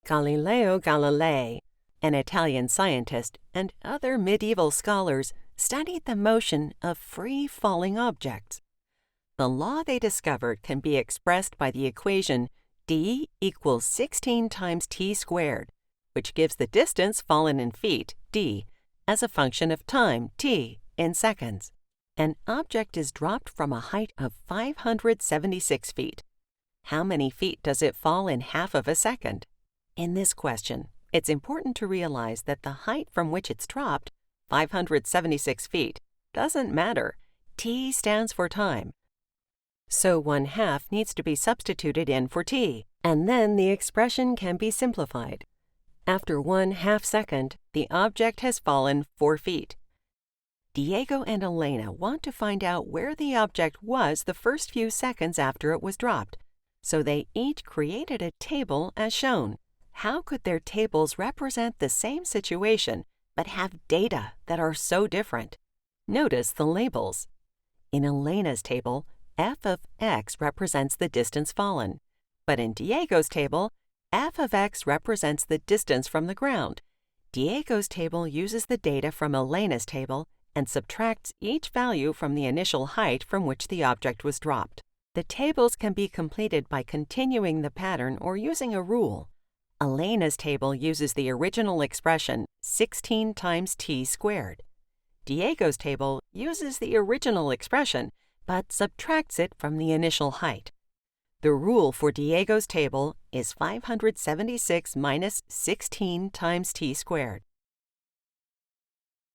Galileo Galilei, an Italian scientist, and other medieval scholars studied the motion of free-falling objects. The law they discovered can be expressed by the equation d equals 16 times t squared, which gives the distance fallen in feet, d, as a function of time, t, in seconds. An object is dropped from a height of 576 feet. How many feet does it fall in half of a second? In this question, it's important to realize that the height from which it's dropped, 576 feet, doesn't matter. T stands for time. So 1/2 needs to be substituted in for t, and then the expression can be simplified. After 1/2 second, the object has fallen 4 feet. Diego and Elena want to find out where the object was the first few seconds after it was dropped, so they each created a table as shown. How could their tables represent the same situation but have data that are so different? Notice the labels. In Elena's table, f of x represents the distance fallen, but in Diego's table, f of x represents the distance from the ground. Diego's table uses the data from Elena's table and subtracts each value from the initial height from which the object was dropped. The tables can be completed by continuing the pattern or using a rule. Elena's table uses the original expression 16 times t squared. Diego's table uses the original expression, but subtracts it from the initial height. The rule for Diego's table is 576 minus 16 times t squared.